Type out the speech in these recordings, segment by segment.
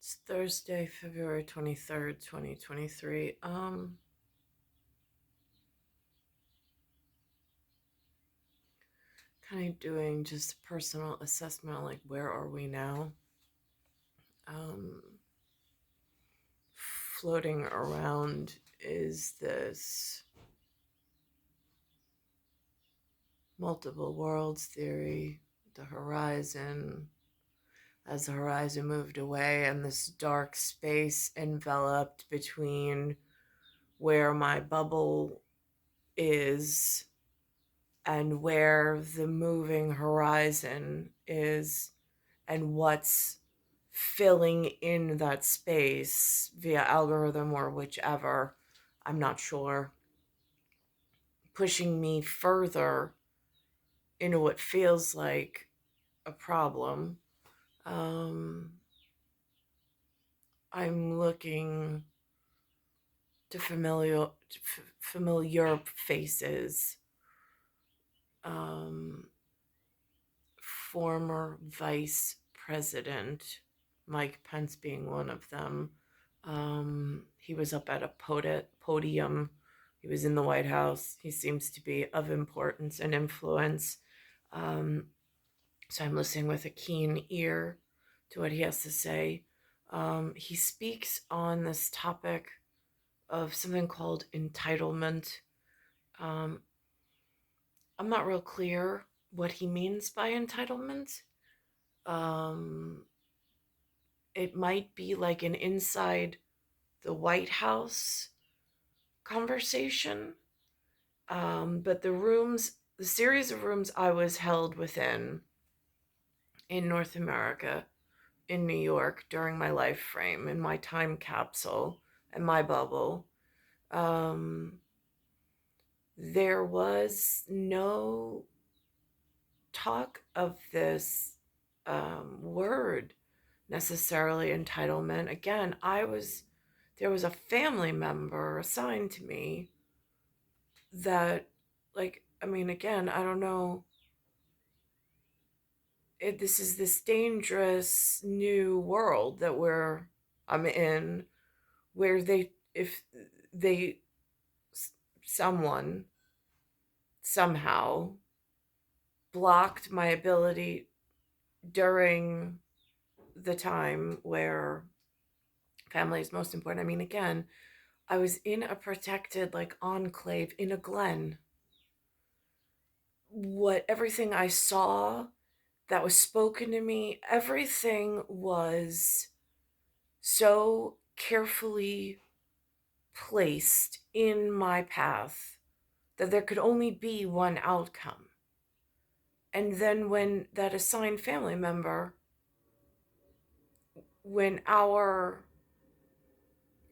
It's Thursday, February 23rd, 2023. Kind of doing just a personal assessment on like where are we now? Um, Floating around is this multiple worlds theory, the horizon, as the horizon moved away and this dark space enveloped between where my bubble is and where the moving horizon is and what's filling in that space via algorithm or whichever, I'm not sure, pushing me further into what feels like a problem. Um, I'm looking to familiar faces. Um, Former Vice President Mike Pence being one of them. He was up at a podium. He was in the White House. He seems to be of importance and influence. Um, so I'm listening with a keen ear to what he has to say. He speaks on this topic of something called entitlement. Um, I'm not real clear what he means by entitlement. Um, it might be like an inside the White House conversation. But the series of rooms I was held within in North America, in New York, during my life frame, in my time capsule, and my bubble, um, there was no talk of this word necessarily entitlement. Again, there was a family member assigned to me that, like, I mean, again, I don't know. This is this dangerous new world that I'm in, where if they, someone somehow blocked my ability during the time where family is most important. I mean, again, I was in a protected, like, enclave in a glen. Everything I saw that was spoken to me, everything was so carefully placed in my path that there could only be one outcome. And then when that assigned family member, when our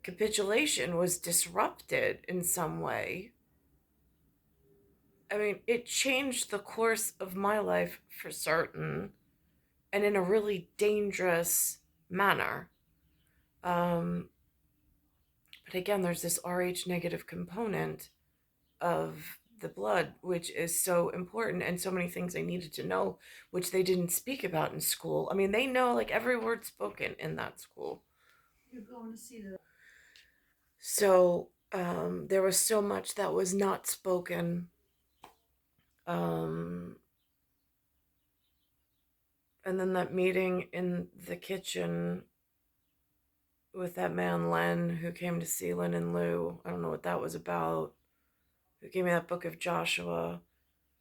capitulation was disrupted in some way, I mean, it changed the course of my life for certain, and in a really dangerous manner. Um, but again, there's this Rh negative component of the blood, which is so important, and so many things they needed to know, which they didn't speak about in school. I mean, they know like every word spoken in that school. You're going to see the. So there was so much that was not spoken. Um, and then that meeting in the kitchen with that man Len who came to see Lynn and Lou. I don't know what that was about. Who gave me that book of Joshua.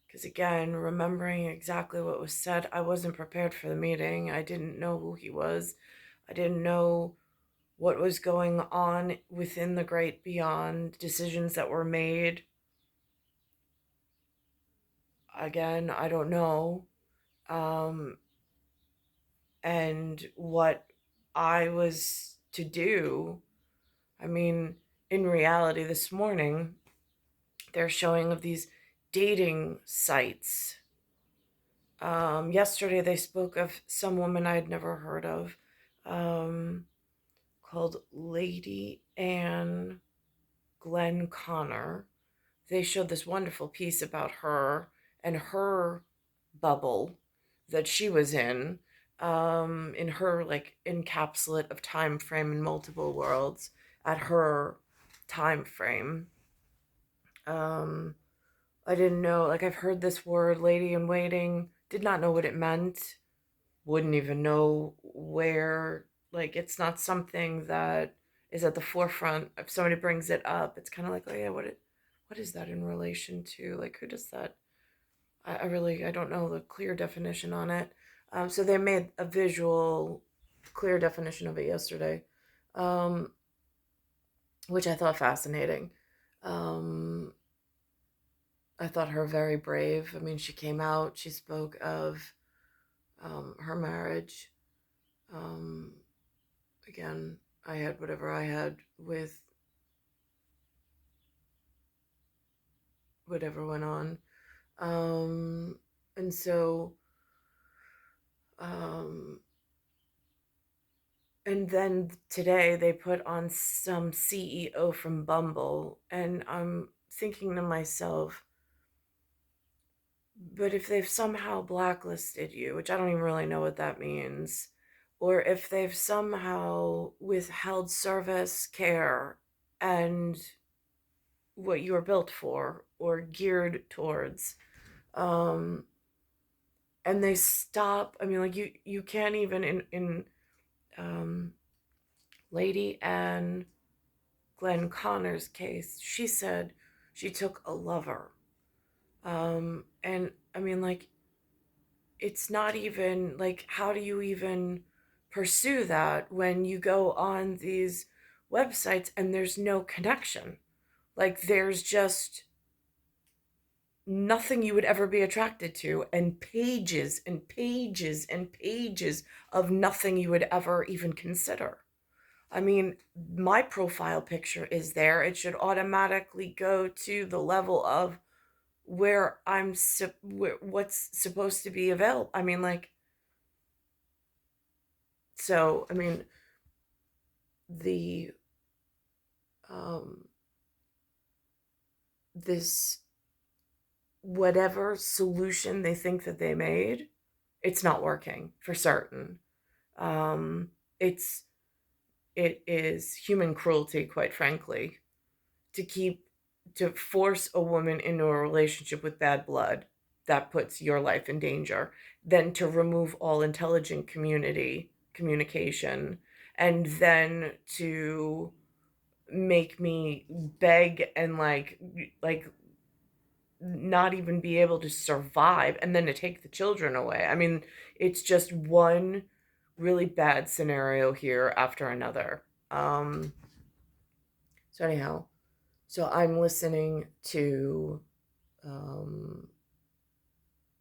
Because again, remembering exactly what was said, I wasn't prepared for the meeting. I didn't know who he was. I didn't know what was going on within the great beyond, decisions that were made. Again, I don't know. Um, and what I was to do. I mean, in reality, this morning, they're showing of these dating sites. Yesterday, they spoke of some woman I had never heard of, um, called Lady Anne Glenconnor. They showed this wonderful piece about her and her bubble that she was in. in her like encapsulate of time frame in multiple worlds at her time frame. Um, I didn't know, like, I've heard this word, lady in waiting, did not know what it meant, wouldn't even know where, like, it's not something that is at the forefront. If somebody brings it up, it's kind of like, oh yeah, what is that in relation to? Like, who does that? I really, I don't know the clear definition on it. So they made a visual, clear definition of it yesterday, um, which I thought fascinating. Um, I thought her very brave. I mean, she came out, she spoke of her marriage. Um, Again, I had whatever I had with whatever went on. Um, and so, um, and then today they put on some CEO from Bumble, and I'm thinking to myself, but if they've somehow blacklisted you, which I don't even really know what that means, or if they've somehow withheld service, care, and what you were built for or geared towards, um, and they stop. I mean, like you can't even in um, Lady Anne Glenconnor's case. She said she took a lover, and I mean, like, it's not even like, how do you even pursue that when you go on these websites and there's no connection? Like, there's just nothing you would ever be attracted to, and pages and pages and pages of nothing you would ever even consider. I mean, my profile picture is there. It should automatically go to the level of where what's supposed to be available. I mean, like, so I mean, the um this whatever solution they think that they made, it's not working for certain. um it's it is human cruelty, quite frankly, to keep to force a woman into a relationship with bad blood that puts your life in danger, then to remove all intelligent communication, and then to make me beg and like not even be able to survive, and then to take the children away. I mean, it's just one really bad scenario here after another. So anyhow, so I'm listening to um,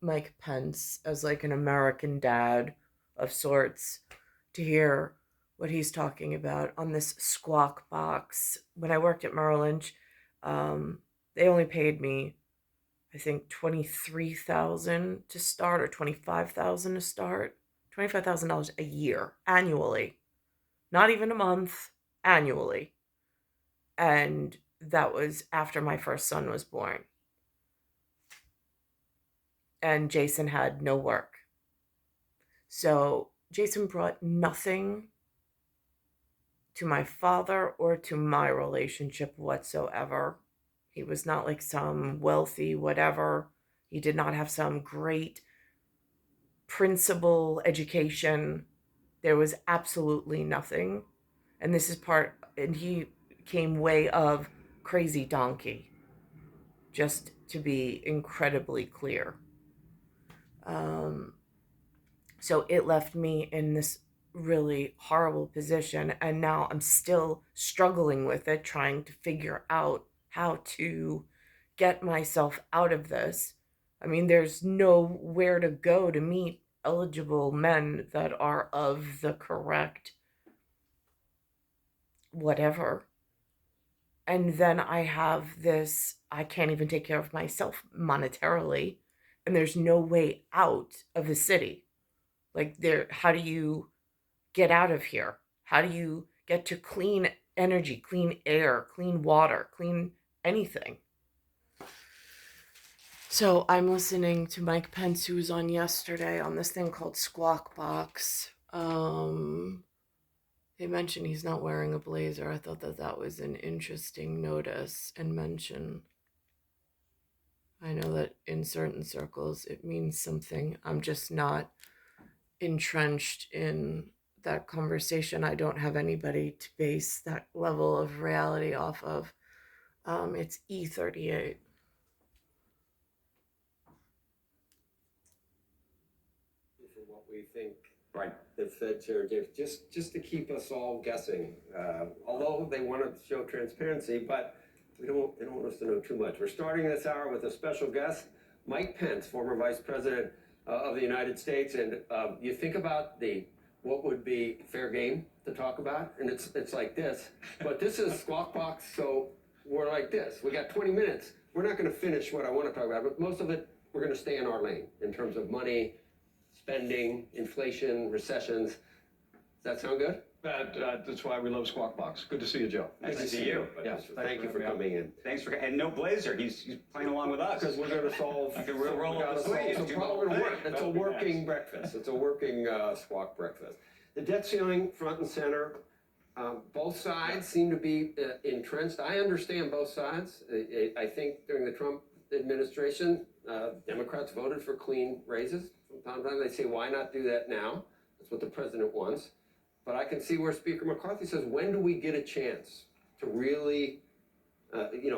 Mike Pence as like an American dad of sorts, to hear what he's talking about on this Squawk Box. When I worked at Merrill Lynch, they only paid me, I think, 23,000 to start, or 25,000 to start. $25,000 a year, annually, not even a month, annually. And that was after my first son was born. And Jason had no work. So Jason brought nothing to my father or to my relationship whatsoever. He was not like some wealthy whatever. He did not have some great principal education. There was absolutely nothing. And this is part, and he came way of crazy donkey, just to be incredibly clear. Um, So it left me in this really horrible position. And now I'm still struggling with it, trying to figure out how to get myself out of this. I mean, there's nowhere to go to meet eligible men that are of the correct whatever. And then I have this, I can't even take care of myself monetarily. And there's no way out of the city. Like, there, how do you get out of here? How do you get to clean energy, clean air, clean water, clean anything? So I'm listening to Mike Pence, who was on yesterday on this thing called Squawkbox. They mentioned he's not wearing a blazer. I thought that was an interesting notice and mention. I know that in certain circles it means something. I'm just not entrenched in that conversation. I don't have anybody to base that level of reality off of. It's E38. For what we think, right, the feds are just to keep us all guessing. Although they want to show transparency, but they don't want us to know too much. We're starting this hour with a special guest, Mike Pence, former Vice President of the United States, and you think about what would be fair game to talk about, and it's like this. But this is Squawk Box, so we're like this. We got 20 minutes. We're not going to finish what I want to talk about, but most of it we're going to stay in our lane in terms of money, spending, inflation, recessions. Does that sound good? That's why we love Squawk Box. Good to see you, Joe. Nice to see you. Yes, thank you for coming in. Thanks for and no blazer. He's playing along with us Because we're going to solve. we'll roll up the sleeves. It's a working breakfast. It's a working Squawk breakfast. The debt ceiling, front and center. Both sides seem to be entrenched. I understand both sides. I think during the Trump administration, Democrats voted for clean raises. From time to time, they say, "Why not do that now?" That's what the president wants. But I can see where Speaker McCarthy says, when do we get a chance to really,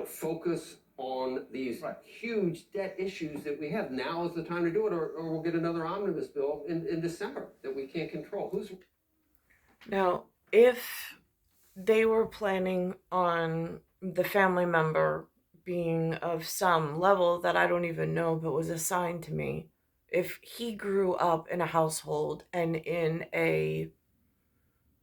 focus on these huge debt issues that we have? Now is the time to do it, or we'll get another omnibus bill in December that we can't control. Now, if they were planning on the family member being of some level that I don't even know but was assigned to me, if he grew up in a household and in a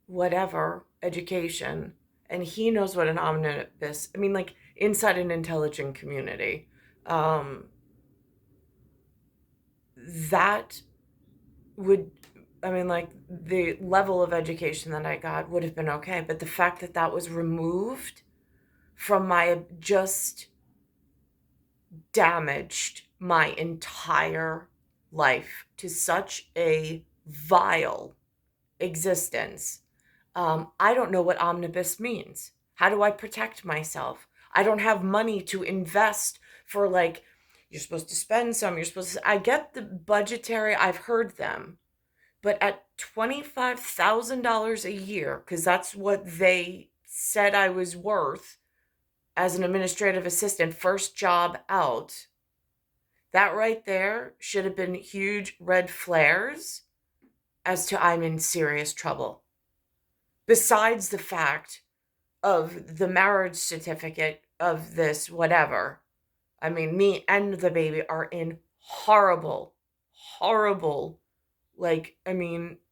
whatever education, and he knows what an omnibus, I mean, like inside an intelligent community, that would, I mean, like the level of education that I got would have been okay. But the fact that that was removed from my, just damaged my entire life to such a vile existence. I don't know what omnibus means. How do I protect myself? I don't have money to invest for, like, you're supposed to spend some, I get the budgetary, I've heard them, but at $25,000 a year, because that's what they said I was worth as an administrative assistant, first job out, that right there should have been huge red flares as to I'm in serious trouble. Besides the fact of the marriage certificate of this whatever, I mean, me and the baby are in horrible,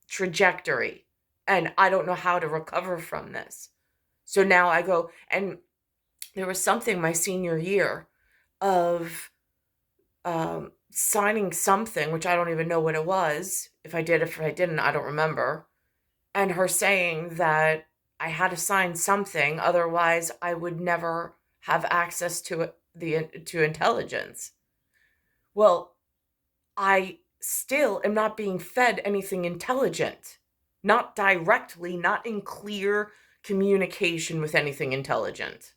trajectory. And I don't know how to recover from this. So now I go, and there was something my senior year of signing something, which I don't even know what it was. If I did, if I didn't, I don't remember. And her saying that I had to sign something, otherwise I would never have access to intelligence. Well, I still am not being fed anything intelligent. Not directly, not in clear communication with anything intelligent.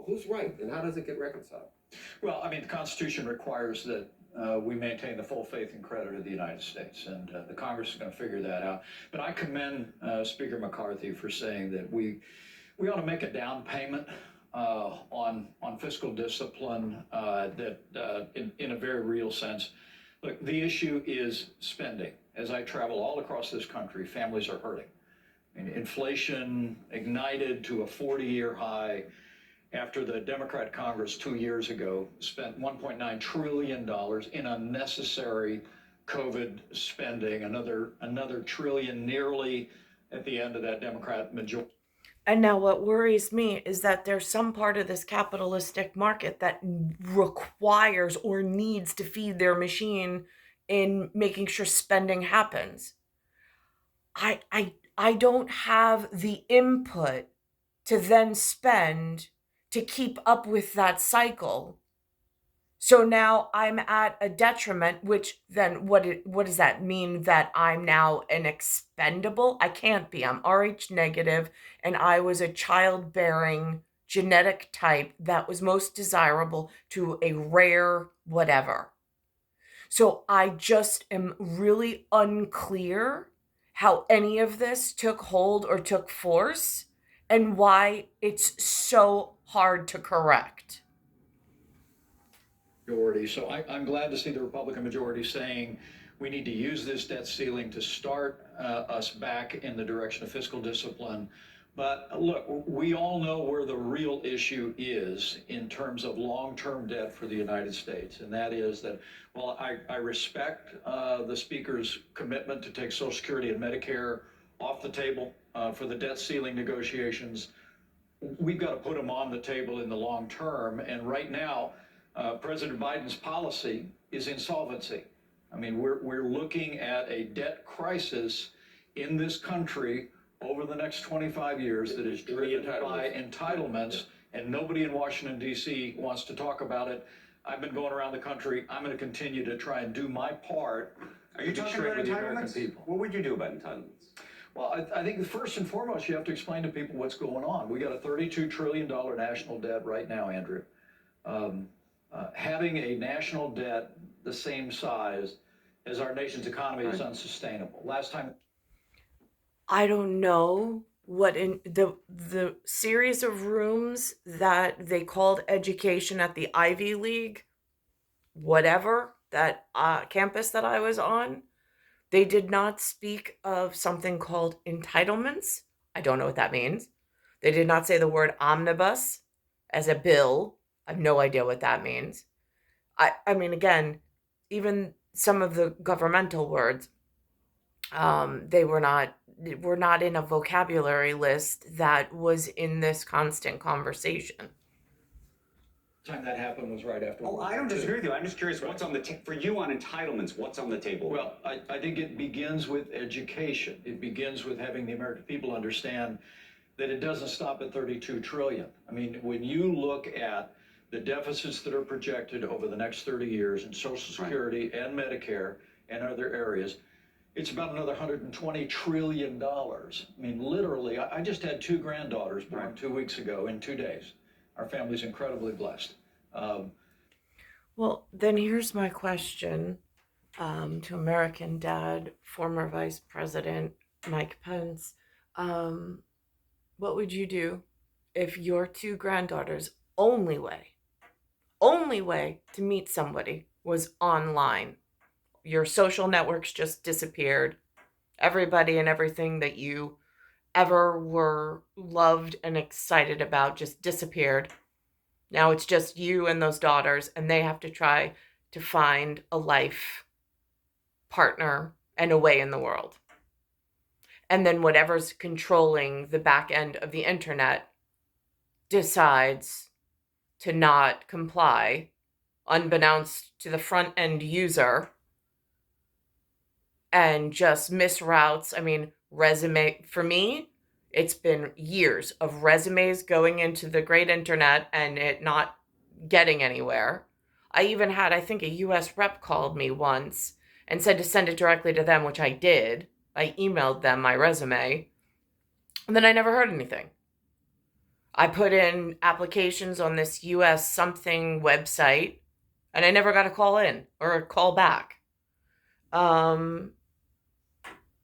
Who's right, and how does it get reconciled? Well, I mean, the Constitution requires that we maintain the full faith and credit of the United States, and the Congress is going to figure that out. But I commend Speaker McCarthy for saying that we ought to make a down payment on fiscal discipline in a very real sense. Look, the issue is spending. As I travel all across this country, families are hurting. I mean, inflation ignited to a 40-year high after the Democrat Congress 2 years ago spent $1.9 trillion in unnecessary COVID spending, another trillion nearly at the end of that Democrat majority. And now what worries me is that there's some part of this capitalistic market that requires or needs to feed their machine in making sure spending happens. I don't have the input to then spend to keep up with that cycle. So now I'm at a detriment, which then what does that mean? That I'm now an expendable? I can't be. I'm Rh negative, and I was a childbearing genetic type that was most desirable to a rare whatever. So I just am really unclear how any of this took hold or took force and why it's so hard to correct. Majority. So I'm glad to see the Republican majority saying we need to use this debt ceiling to start us back in the direction of fiscal discipline. But look, we all know where the real issue is in terms of long-term debt for the United States. And that is that, well, I respect the Speaker's commitment to take Social Security and Medicare off the table for the debt ceiling negotiations. We've got to put them on the table in the long term. And right now, President Biden's policy is insolvency. I mean, we're looking at a debt crisis in this country over the next 25 years that is driven by entitlements, and nobody in Washington, D.C. wants to talk about it. I've been going around the country. I'm going to continue to try and do my part. Are you talking about entitlements? What would you do about entitlements? Well, I think first and foremost, you have to explain to people what's going on. We got a $32 trillion national debt right now, Andrew. Having a national debt the same size as our nation's economy is unsustainable. Last time, I don't know what in the series of rooms that they called education at the Ivy League, whatever, that campus that I was on, they did not speak of something called entitlements. I don't know what that means. They did not say the word omnibus as a bill. I have no idea what that means. I mean, again, even some of the governmental words, they were not in a vocabulary list that was in this constant conversation. time that happened was right after. Oh, I don't disagree with you. I'm just curious, what's on the for you on entitlements? What's on the table? Well, I think it begins with education. It begins with having the American people understand that it doesn't stop at 32 trillion. I mean, when you look at the deficits that are projected over the next 30 years in Social Security and Medicare and other areas, it's about another $120 trillion. I mean, literally, I just had 2 granddaughters born 2 weeks ago in 2 days. Our family's incredibly blessed. Well, then here's my question to American Dad, former Vice President Mike Pence. What would you do if your 2 granddaughters' only way to meet somebody was online? Your social networks just disappeared. Everybody and everything that you ever were loved and excited about just disappeared. Now it's just you and those daughters, and they have to try to find a life partner and a way in the world. And then whatever's controlling the back end of the internet decides to not comply, unbeknownst to the front end user, and just misroutes. I mean, resume, for me, it's been years of resumes going into the great internet and it not getting anywhere. I even had, I think, a US rep called me once and said to send it directly to them, which I did. I emailed them my resume, and then I never heard anything. I put in applications on this US something website, and I never got a call in or a call back.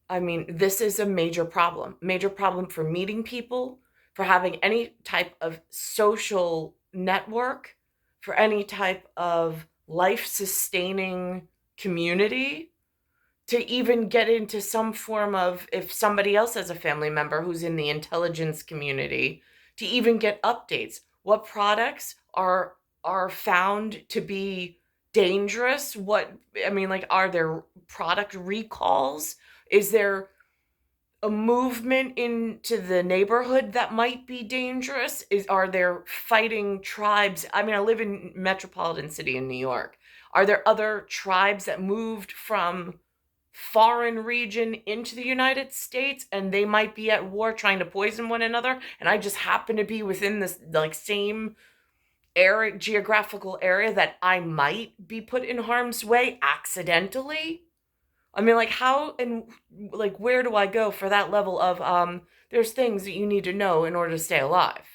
I mean, this is a major problem for meeting people, for having any type of social network, for any type of life-sustaining community, to even get into some form of, if somebody else has a family member who's in the intelligence community, to even get updates. What products are found to be dangerous? Are there product recalls? Is there a movement into the neighborhood that might be dangerous? Are there fighting tribes? I mean, I live in metropolitan city in New York. Are there other tribes that moved from foreign region into the United States, and they might be at war trying to poison one another, and I just happen to be within this same geographical area that I might be put in harm's way accidentally. I mean, like, how and like where do I go for that level of there's things that you need to know in order to stay alive.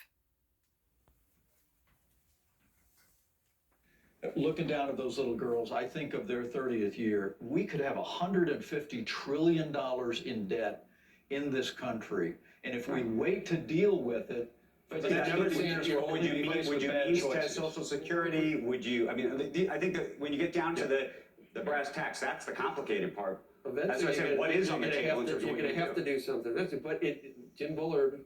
Looking down at those little girls, I think of their 30th year. We could have $150 trillion in debt in this country. And if we wait to deal with it, for the next 50 years, we're Would only you faced would with you bad ease to choices. Social Security? Would you? I mean, I think that when you get down to the brass tacks, that's the complicated part. That's what I said. What is on the table? You're going to have to do something. But Jim Bullard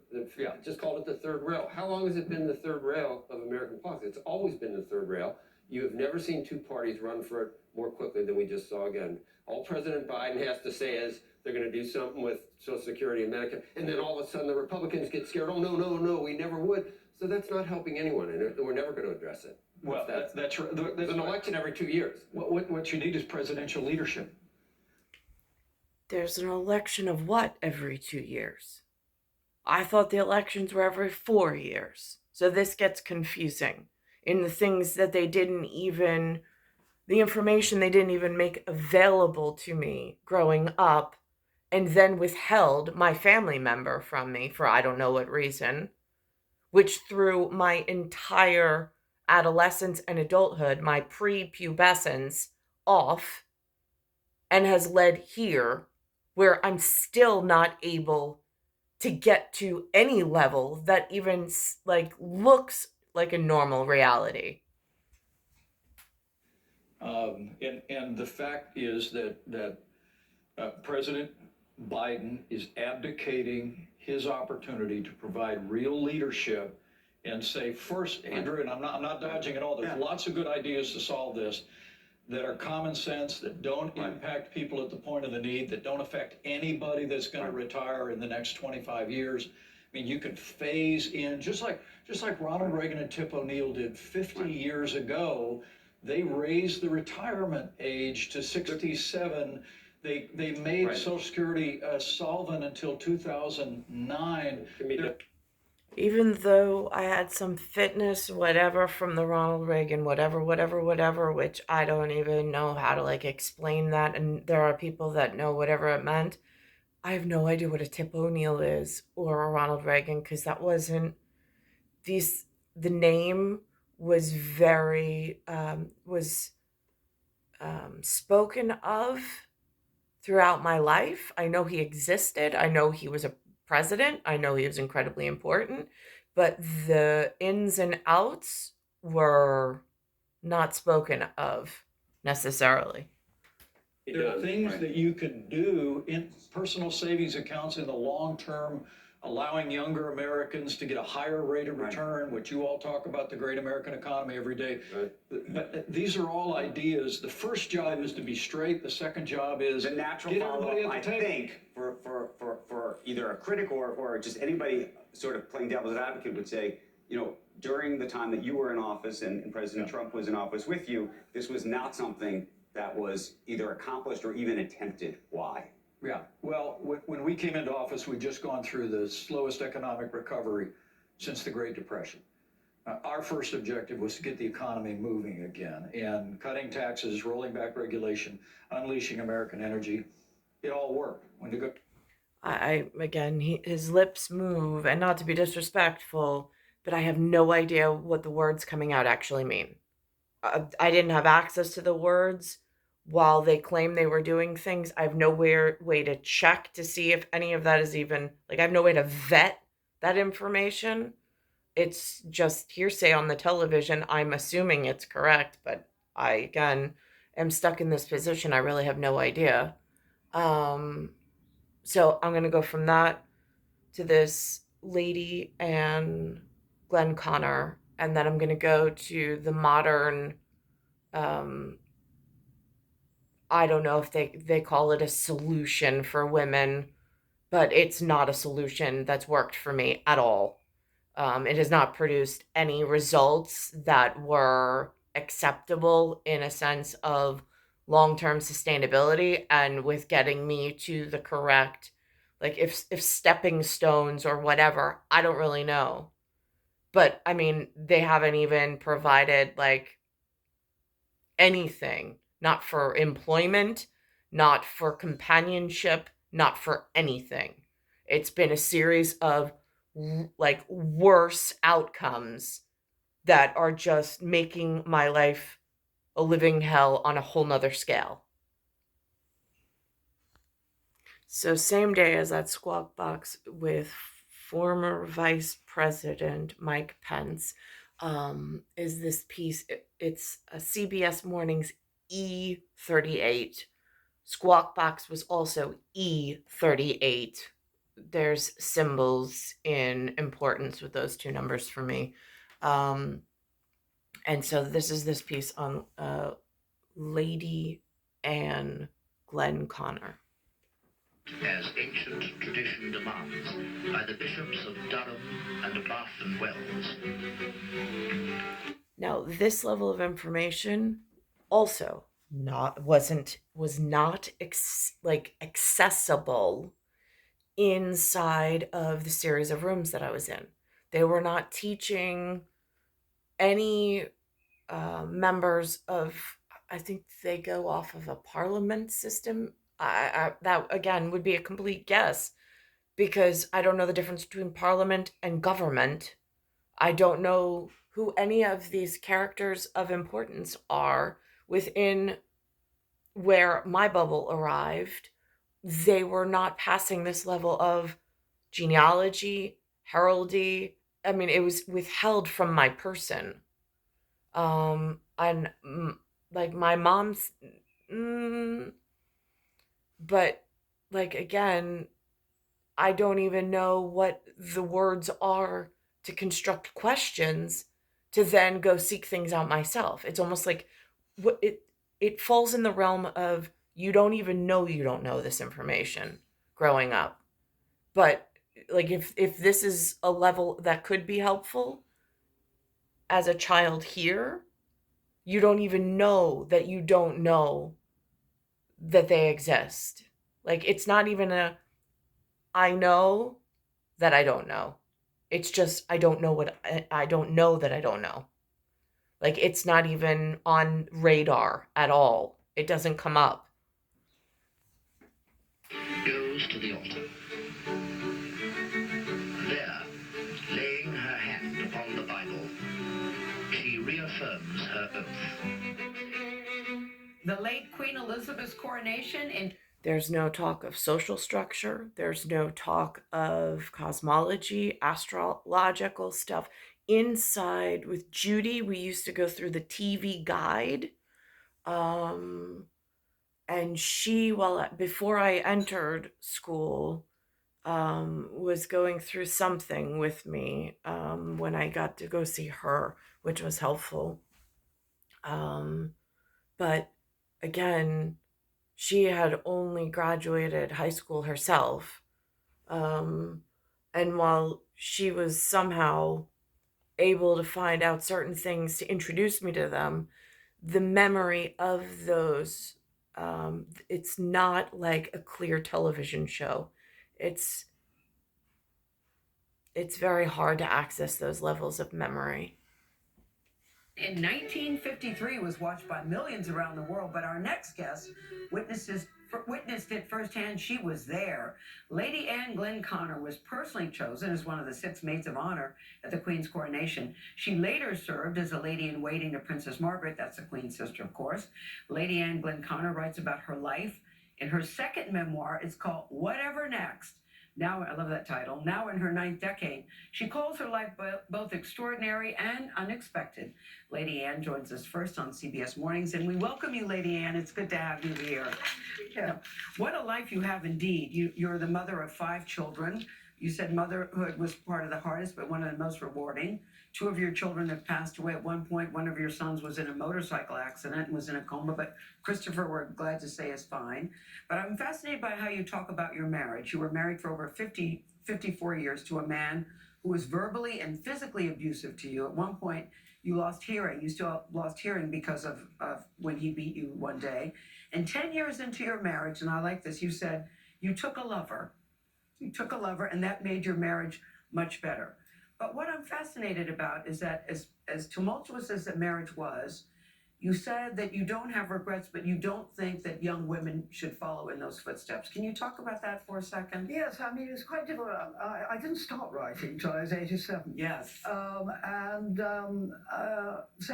just called it the third rail. How long has it been the third rail of American politics? It's always been the third rail. You have never seen two parties run for it more quickly than we just saw again. All President Biden has to say is they're going to do something with Social Security and Medicare, and then all of a sudden the Republicans get scared. Oh, no, we never would. So that's not helping anyone, and we're never going to address it. Well, that's right. There's an election every 2 years. What you need is presidential leadership. There's an election of what every 2 years? I thought the elections were every 4 years. So this gets confusing in the things that they didn't even, the information they didn't even make available to me growing up, and then withheld my family member from me for I don't know what reason, which through my entire adolescence and adulthood, my prepubescence off, and has led here where I'm still not able to get to any level that even like looks like a normal reality. And the fact is that President Biden is abdicating his opportunity to provide real leadership and say, first, Andrew, and I'm not dodging at all. There's lots of good ideas to solve this that are common sense, that don't impact people at the point of the need, that don't affect anybody that's going to retire in the next 25 years. I mean, you can phase in, just like Ronald Reagan and Tip O'Neill did 50 years ago. They raised the retirement age to 67. They made Social Security solvent until 2009. Even though I had some fitness, whatever, from the Ronald Reagan, whatever, which I don't even know how to like explain that. And there are people that know whatever it meant. I have no idea what a Tip O'Neill is or a Ronald Reagan, because that wasn't the name was very, spoken of throughout my life. I know he existed. I know he was a president. I know he was incredibly important, but the ins and outs were not spoken of necessarily. There are things that you can do in personal savings accounts in the long term, allowing younger Americans to get a higher rate of return, which you all talk about the great American economy every day. But these are all ideas. The first job is to be straight. The second job is the natural follow-up, I think, for either a critic or just anybody sort of playing devil's advocate would say, you know, during the time that you were in office and President Trump was in office with you, this was not something that was either accomplished or even attempted. Why? Yeah, well, when we came into office, we'd just gone through the slowest economic recovery since the Great Depression. Our first objective was to get the economy moving again, and cutting taxes, rolling back regulation, unleashing American energy, it all worked. When you go, Again, his lips move, and not to be disrespectful, but I have no idea what the words coming out actually mean. I didn't have access to the words while they claim they were doing things. I have no way to check to see if any of that is even, like, I have no way to vet that information. It's just hearsay on the television. I'm assuming it's correct, but I, again, am stuck in this position. I really have no idea. So I'm going to go from that to this lady and Glenconnor, and then I'm going to go to the modern, I don't know if they call it a solution for women, but it's not a solution that's worked for me at all. It has not produced any results that were acceptable in a sense of long-term sustainability and with getting me to the correct, like if stepping stones or whatever, I don't really know. But I mean, they haven't even provided like anything, not for employment, not for companionship, not for anything. It's been a series of like worse outcomes that are just making my life a living hell on a whole nother scale. So, same day as that squawk box with former Vice President Mike Pence, is this piece. It's a CBS Mornings E38. Squawk box was also E38. There's symbols in importance with those two numbers for me. And so this is this piece on Lady Anne Glenconnor. As ancient tradition demands, by the bishops of Durham and Bath and Wells. Now, this level of information also was not accessible inside of the series of rooms that I was in. They were not teaching any members of, I think they go off of a parliament system. That again would be a complete guess because I don't know the difference between parliament and government. I don't know who any of these characters of importance are within where my bubble arrived. They were not passing this level of genealogy, heraldry. I mean, it was withheld from my person. And like my mom's, but like again, I don't even know what the words are to construct questions to then go seek things out myself. It's almost like what it falls in the realm of you don't even know you don't know this information growing up. But like if this is a level that could be helpful as a child here, you don't even know that you don't know that they exist. Like it's not even a I know that I don't know. It's just I don't know what I don't know that I don't know. Like it's not even on radar at all. It doesn't come up. Goes to the altar. There, laying her hand upon the Bible, she reaffirms her oath. The late Queen Elizabeth's coronation in There's no talk of social structure. There's no talk of cosmology, astrological stuff. Inside with Judy, we used to go through the TV guide. And she, before I entered school, was going through something with me when I got to go see her, which was helpful. But again, she had only graduated high school herself. And while she was somehow able to find out certain things to introduce me to them, the memory of those, it's not like a clear television show. It's very hard to access those levels of memory. in 1953 was watched by millions around the world, but our next guest witnessed it firsthand. She was there. Lady Anne Glenconnor was personally chosen as one of the 6 maids of honor at the Queen's coronation. She later served as a lady-in-waiting to Princess Margaret. That's the Queen's sister, of course. Lady Anne Glenconnor writes about her life in her second memoir. It's called Whatever Next. Now, I love that title. Now in her 9th decade, she calls her life both extraordinary and unexpected. Lady Anne joins us first on CBS Mornings, and we welcome you, Lady Anne. It's good to have you here. Yeah. What a life you have indeed. You're the mother of 5 children. You said motherhood was part of the hardest, but one of the most rewarding. 2 of your children have passed away at one point. One of your sons was in a motorcycle accident and was in a coma, but Christopher, we're glad to say, is fine. But I'm fascinated by how you talk about your marriage. You were married for over 54 years to a man who was verbally and physically abusive to you. At one point, you lost hearing. You still lost hearing because of when he beat you one day. And 10 years into your marriage, and I like this, you said you took a lover. You took a lover, and that made your marriage much better. But what I'm fascinated about is that as tumultuous as the marriage was, you said that you don't have regrets, but you don't think that young women should follow in those footsteps. Can you talk about that for a second? Yes, I mean, it was quite difficult. I didn't start writing until I was 87. Yes. So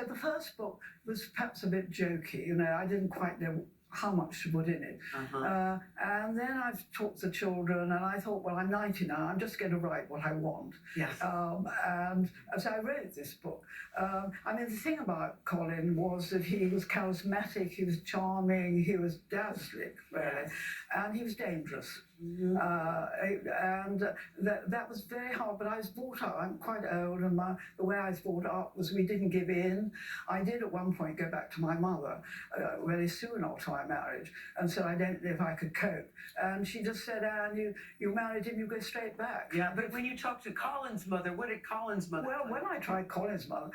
the first book was perhaps a bit jokey. You know, I didn't quite know how much to put in it. And then I've talked to children, and I thought, well, I'm 90 now. I'm just going to write what I want. Yes. And so I wrote this book. I mean, the thing about Colin was that he was charismatic, he was charming, he was dazzling, really, and he was dangerous. That was very hard, but I was brought up, I'm quite old, and the way I was brought up was we didn't give in. I did at one point go back to my mother very soon after my marriage and said, I don't know if I could cope. And she just said, Anne, you married him, you go straight back. Yeah, but when you talked to Colin's mother, what did Colin's mother Well, think? when I tried Colin's mother,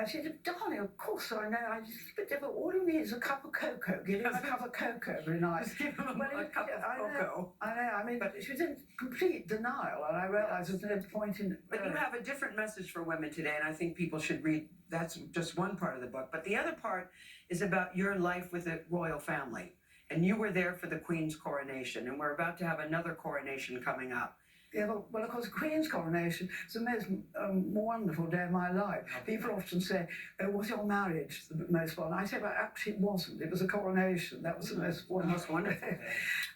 she said, darling, of course I know, I just a bit different. All you need is a cup of cocoa. Give him a cup of cocoa every night. Just give him a cup of cocoa. I know, I mean, but she was in complete denial, and I realised there's no point in... But you have a different message for women today, and I think people should read. That's just one part of the book. But the other part is about your life with the royal family. And you were there for the Queen's coronation, and we're about to have another coronation coming up. Yeah, well, of course, Queen's coronation is the most wonderful day of my life. People often say, oh, was your marriage the most fun? I say, well, actually it wasn't. It was a coronation. That was the most wonderful day.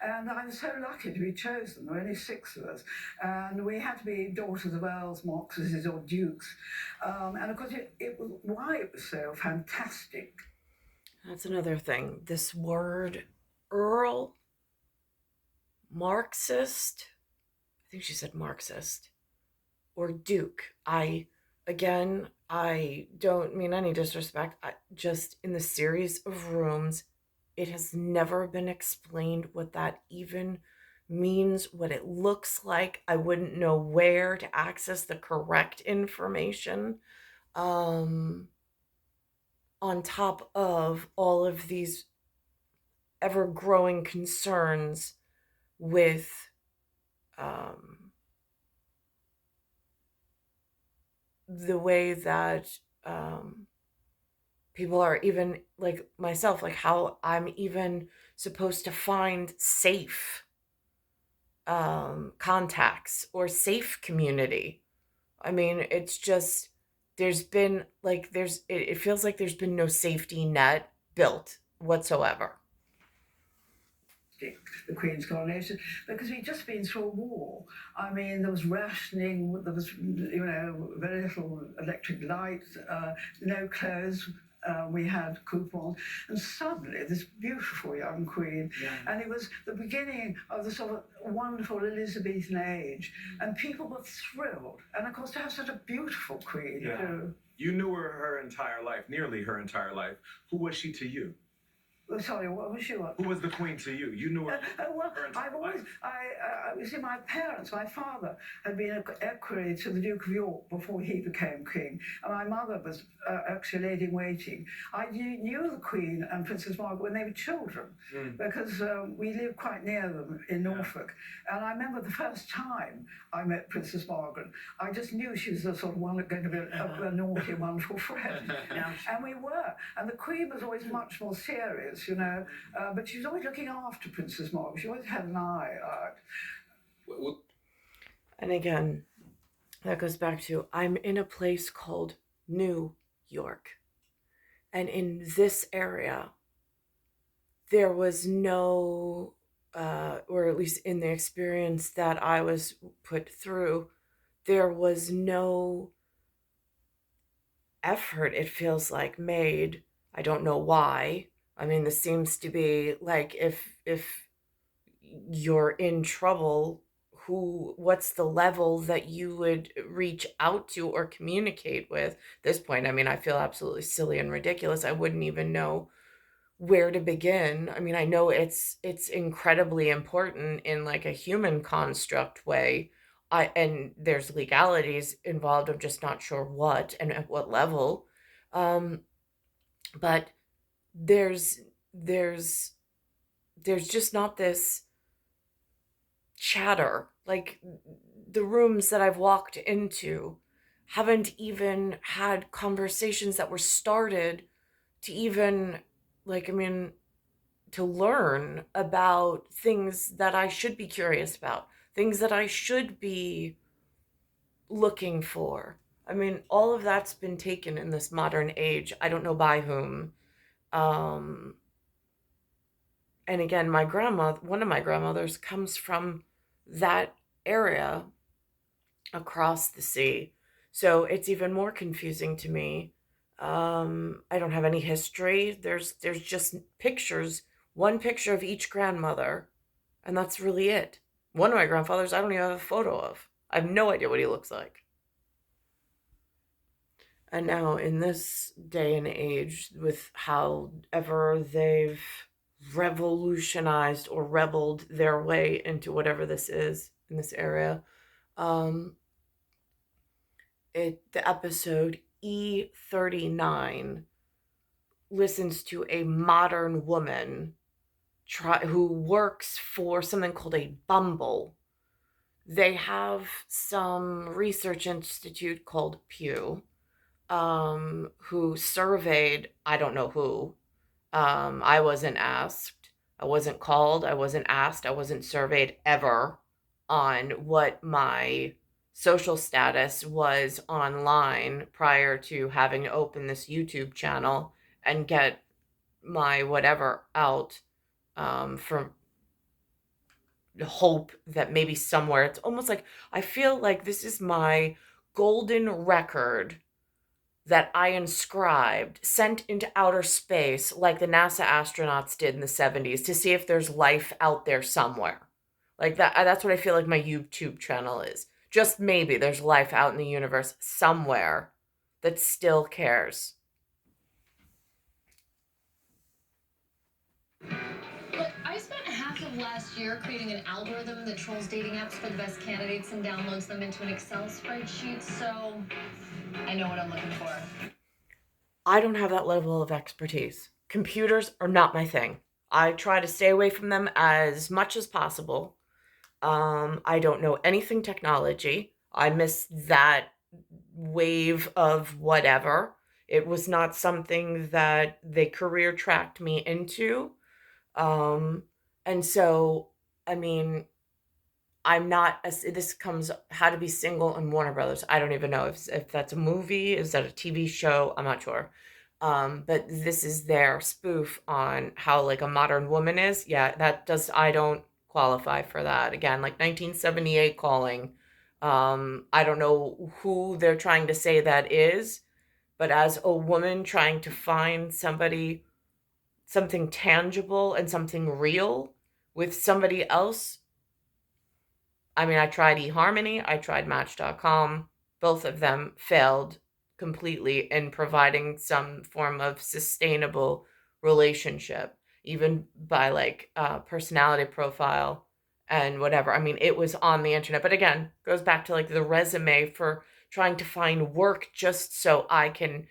And I was so lucky to be chosen. There were only 6 of us. And we had to be daughters of earls, marquises, or dukes. And of course, why it was so fantastic. That's another thing. This word, Earl, Marxist, I think she said Marxist, or Duke. I don't mean any disrespect. Just in the series of rooms, it has never been explained what that even means, what it looks like. I wouldn't know where to access the correct information. On top of all of these ever-growing concerns with the way that people are, even like myself, like how I'm even supposed to find safe contacts or safe community. I mean, it's just, there's been like, it feels like there's been no safety net built whatsoever. The Queen's coronation, because we'd just been through a war. I mean, there was rationing, there was, very little electric light, no clothes. We had coupons, and suddenly this beautiful young queen, and it was the beginning of the sort of wonderful Elizabethan age, and people were thrilled. And of course, to have such a beautiful queen. You knew her entire life, nearly her entire life. Who was she to you? Oh, sorry, what was she? Who was the Queen to you? You knew her. Well, you see, my parents, my father had been an equerry to the Duke of York before he became king, and my mother was actually a lady-in-waiting. I knew the Queen and Princess Margaret when they were children, because we lived quite near them in Norfolk. And I remember the first time I met Princess Margaret, I just knew she was the sort of one that going to be a naughty, wonderful friend. And we were. And the Queen was always much more serious. But she was always looking after Princess Margaret. She always had an eye out. And again, that goes back to, I'm in a place called New York. And in this area, there was no, or at least in the experience that I was put through, there was no effort, it feels like, made. I don't know why. I mean, this seems to be like, if you're in trouble, what's the level that you would reach out to or communicate with? At this point, I mean, I feel absolutely silly and ridiculous. I wouldn't even know where to begin. I mean, I know it's incredibly important in like a human construct way. And there's legalities involved. I'm just not sure what and at what level. But there's just not this chatter. Like the rooms that I've walked into, haven't even had conversations that were started to even, like, I mean, to learn about things that I should be curious about, things that I should be looking for. I mean, all of that's been taken in this modern age. I don't know by whom. Um, and again, one of my grandmothers comes from that area across the sea. So it's even more confusing to me. I don't have any history. There's just pictures, one picture of each grandmother, and that's really it. One of my grandfathers, I don't even have a photo of. I have no idea what he looks like. And now in this day and age, with however they've revolutionized or rebelled their way into whatever this is in this area, um, the episode E39 listens to a modern woman who works for something called a Bumble. They have some research institute called Pew, who surveyed, I don't know who. I wasn't asked, I wasn't called, I wasn't asked, I wasn't surveyed ever on what my social status was online prior to having to open this YouTube channel and get my whatever out, for hope that maybe somewhere, it's almost like I feel like this is my golden record that I inscribed, sent into outer space like the NASA astronauts did in the 70s to see if there's life out there somewhere. Like that's what I feel like my YouTube channel is. Just maybe there's life out in the universe somewhere that still cares. Look, I spent half of last year creating an algorithm that trolls dating apps for the best candidates and downloads them into an Excel spreadsheet, so I know what I'm looking for. I don't have that level of expertise. Computers are not my thing. I try to stay away from them as much as possible. I don't know anything technology. I missed that wave of whatever. It was not something that they career tracked me into. Um, and so, I mean, I'm not, this comes How to Be Single and Warner Brothers. I don't even know if that's a movie, is that a TV show? I'm not sure. But this is their spoof on how like a modern woman is. Yeah, I don't qualify for that. Again, like 1978 calling. I don't know who they're trying to say that is, but as a woman trying to find somebody, something tangible and something real with somebody else. I mean, I tried eHarmony, I tried Match.com. Both of them failed completely in providing some form of sustainable relationship, even by like personality profile and whatever. I mean, it was on the internet, but again, goes back to like the resume for trying to find work just so I can,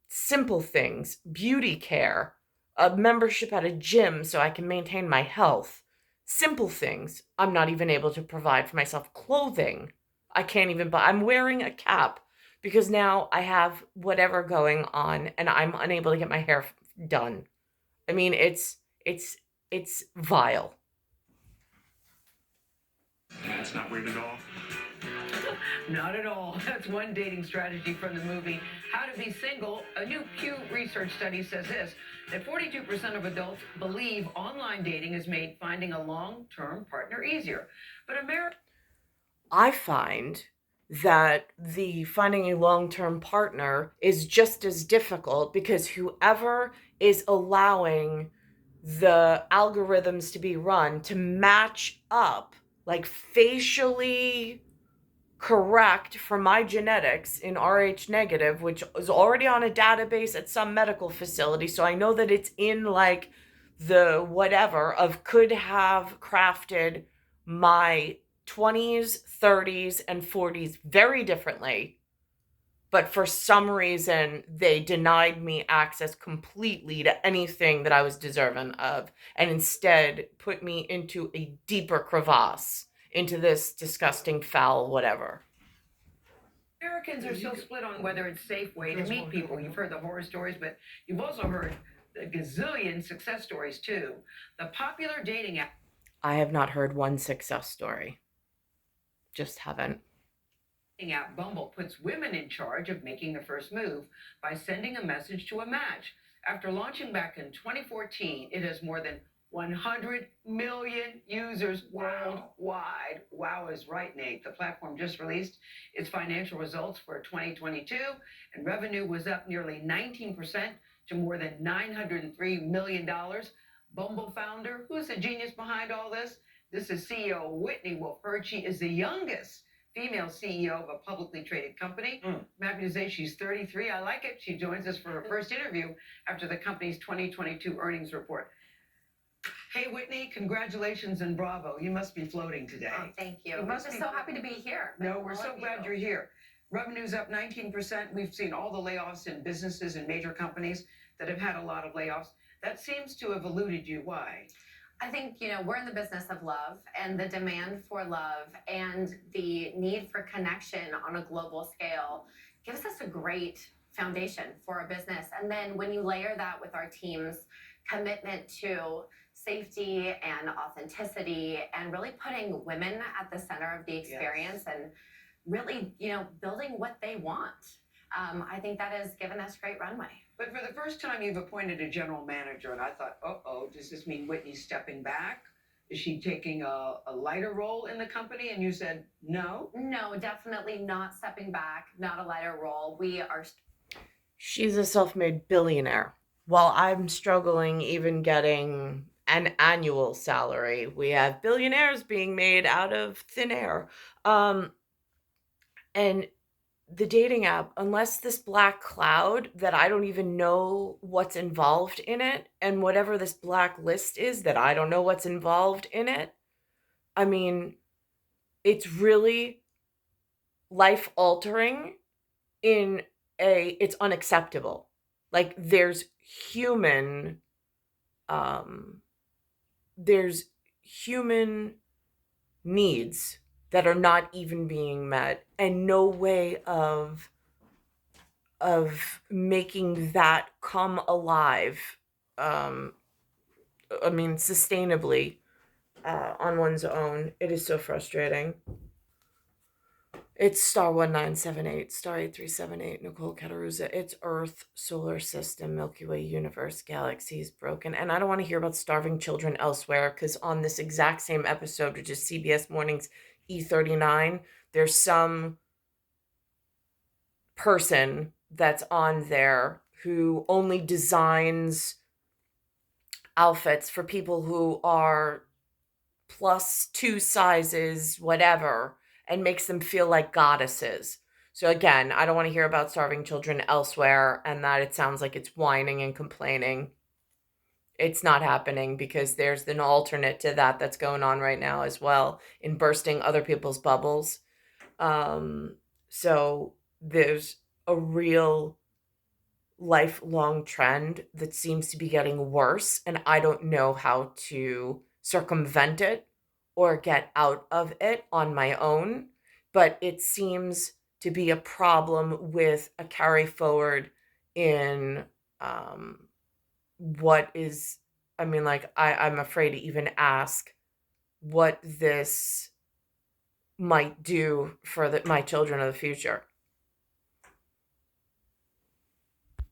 simple things, beauty care, a membership at a gym so I can maintain my health. Simple things. I'm not even able to provide for myself. Clothing. I can't even buy. I'm wearing a cap because now I have whatever going on and I'm unable to get my hair done. I mean, it's vile. That's not weird at all. Not at all. That's one dating strategy from the movie How to Be Single. A new Pew Research study says this, that 42% of adults believe online dating has made finding a long-term partner easier. But I find that the finding a long-term partner is just as difficult because whoever is allowing the algorithms to be run to match up, like facially correct for my genetics in Rh negative, which is already on a database at some medical facility. So I know that it's in like the whatever of could have crafted my 20s, 30s, and 40s very differently. But for some reason, they denied me access completely to anything that I was deserving of, and instead put me into a deeper crevasse, into this disgusting, foul whatever. Americans are still split on whether it's a safe way to meet people. You've heard the horror stories, but you've also heard the gazillion success stories too. The popular dating app. I have not heard one success story. Just haven't. App Bumble puts women in charge of making the first move by sending a message to a match. After launching back in 2014, it has more than 100 million users worldwide. Wow is right, Nate. The platform just released its financial results for 2022, and revenue was up nearly 19% to more than $903 million. Bumble founder, who's the genius behind all this? This is CEO Whitney Wolfe Herd. She is the youngest female CEO of a publicly traded company. I'm happy to say she's 33. I like it. She joins us for her first interview after the company's 2022 earnings report. Hey, Whitney, congratulations and bravo. You must be floating today. Oh, thank you. You We're must just be- so happy to be here. No, we're so glad you're here. Revenue's up 19%. We've seen all the layoffs in businesses and major companies that have had a lot of layoffs. That seems to have eluded you. Why? I think, we're in the business of love, and the demand for love and the need for connection on a global scale gives us a great foundation for a business. And then when you layer that with our team's commitment to safety and authenticity and really putting women at the center of the experience and really, building what they want, I think that has given us great runway. But for the first time, you've appointed a general manager, and I thought, does this mean Whitney's stepping back? Is she taking a lighter role in the company? And you said no? No, definitely not stepping back, not a lighter role. We are. She's a self-made billionaire. While I'm struggling even getting an annual salary, we have billionaires being made out of thin air. And the dating app, unless this black cloud that I don't even know what's involved in it, and whatever this black list is that I don't know what's involved in it, I mean, it's really life altering it's unacceptable. Like there's human needs that are not even being met, and no way of making that come alive, sustainably, on one's own. It is so frustrating. It's star 1978, star 8378, Nicole Cattaruzza. It's Earth, solar system, Milky Way, universe, galaxies, broken. And I don't want to hear about starving children elsewhere, because on this exact same episode, which is CBS Morning's E39, there's some person that's on there who only designs outfits for people who are +2 sizes, whatever, and makes them feel like goddesses. So again, I don't want to hear about starving children elsewhere, and that it sounds like it's whining and complaining. It's not happening, because there's an alternate to that that's going on right now as well, in bursting other people's bubbles. So there's a real lifelong trend that seems to be getting worse, and I don't know how to circumvent it or get out of it on my own, but it seems to be a problem with a carry forward in what is, I'm afraid to even ask what this might do for my children of the future.